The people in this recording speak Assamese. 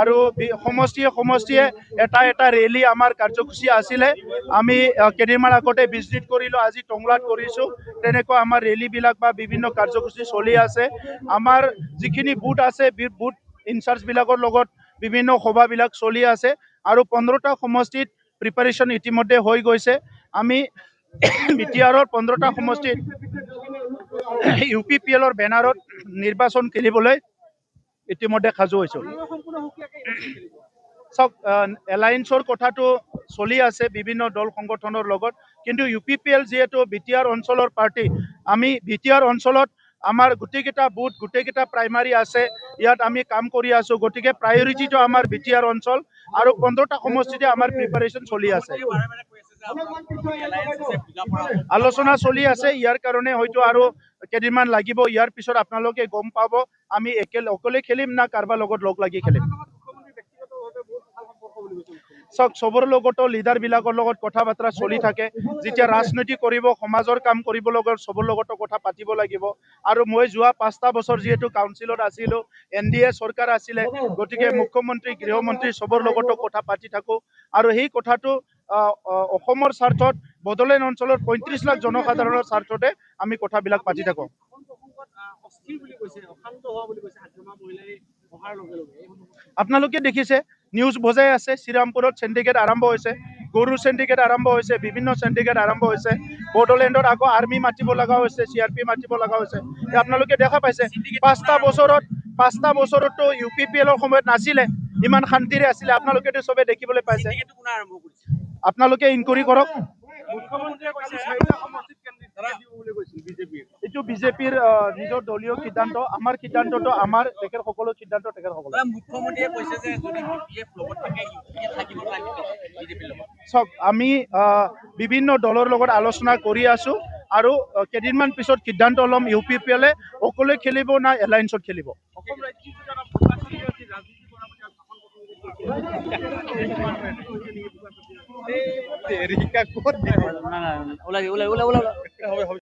আৰু সমষ্টিয়ে এটা ৰেলী আমাৰ কাৰ্যসূচী আছিলে। আমি কেইদিনমান আগতে ভিজিট কৰিলোঁ, আজি টংলাত কৰিছোঁ। তেনেকুৱা আমাৰ ৰেলীবিলাক বা বিভিন্ন কাৰ্যসূচী চলি আছে। আমাৰ যিখিনি বুথ আছে বুথ ইনচাৰ্জবিলাকৰ লগত বিভিন্ন সভাবিলাক চলি আছে আৰু 15টা সমষ্টিত প্ৰিপাৰেশ্যন ইতিমধ্যে হৈ গৈছে। আমি বিটিআৰৰ 15টা সমষ্টিত UPPLৰ বেনাৰত নিৰ্বাচন খেলিবলৈ ইতিমধ্যে সাজু হৈছোঁ। চাওক, এলায়েন্সৰ কথাটো চলি আছে বিভিন্ন দল সংগঠনৰ লগত, কিন্তু UPPL যিহেতু বিটিআৰ অঞ্চলৰ পাৰ্টি, আমি বিটিআৰ অঞ্চলত আমাৰ গোটেইকেইটা বুথ গোটেইকেইটা প্ৰাইমাৰী আছে, ইয়াত আমি কাম কৰি আছো। গতিকে প্ৰায়ৰিটিটো আমাৰ বিটিআৰ অঞ্চল আৰু 15টা সমষ্টিতে আমাৰ প্ৰিপাৰেশ্যন চলি আছে, আলোচনা চলি আছে। ইয়াৰ কাৰণে হয়তো আৰু কেইদিনমান লাগিব। ইয়াৰ পিছত আপোনালোকে গম পাব আমি অকলে খেলিম না কাৰোবাৰ লগত লগ লাগি খেলিম। চাওক, চবৰ লগতো লিডাৰবিলাকৰ লগত কথা বতৰা চলি থাকে। যেতিয়া ৰাজনীতি কৰিব, সমাজৰ কাম কৰিব লগত চবৰ লগতো কথা পাতিব লাগিব। আৰু মই যোৱা 5টা বছৰ যিহেতু কাউন্সিলত আছিলোঁ, NDA চৰকাৰ আছিলে, গতিকে মুখ্যমন্ত্ৰী গৃহমন্ত্ৰী চবৰ লগতো কথা পাতি থাকোঁ। আৰু সেই কথাটো অসমৰ স্বাৰ্থত, বড়োলেণ্ড অঞ্চলৰ 35 লাখ জনসাধাৰণৰ স্বাৰ্থতে আমি কথাবিলাক পাতি থাকোঁ। আপোনালোকে দেখিছে, নিউজ বজাই আছে, শ্ৰীৰামপুৰত চেণ্ডিকেট আৰম্ভ হৈছে, গৰু চেণ্ডিকেট আৰম্ভ হৈছে, বিভিন্ন চেণ্ডিকেট আৰম্ভ হৈছে। বড়োলেণ্ডত আকৌ আৰ্মি মাতিব লগা হৈছে, CRP মাতিব লগা হৈছে। আপোনালোকে দেখা পাইছে 5টা বছৰতো UPPLৰ সময়ত নাছিলে, ইমান শান্তিৰে আছিলে। আপোনালোকেতো চবে দেখিবলৈ পাইছে। আপোনালোকে ইনকুৱাৰী কৰক। এইটো বিজেপিৰ নিজৰ দলীয় সিদ্ধান্ত। আমাৰ সিদ্ধান্তটো আমাৰ, তেখেতসকলৰ সিদ্ধান্ত তেখেতসকলৰ। চাওক, আমি বিভিন্ন দলৰ লগত আলোচনা কৰি আছো আৰু কেইদিনমান পিছত সিদ্ধান্ত ল'ম UPPLে অকলে খেলিব না এলায়েন্সত খেলিব।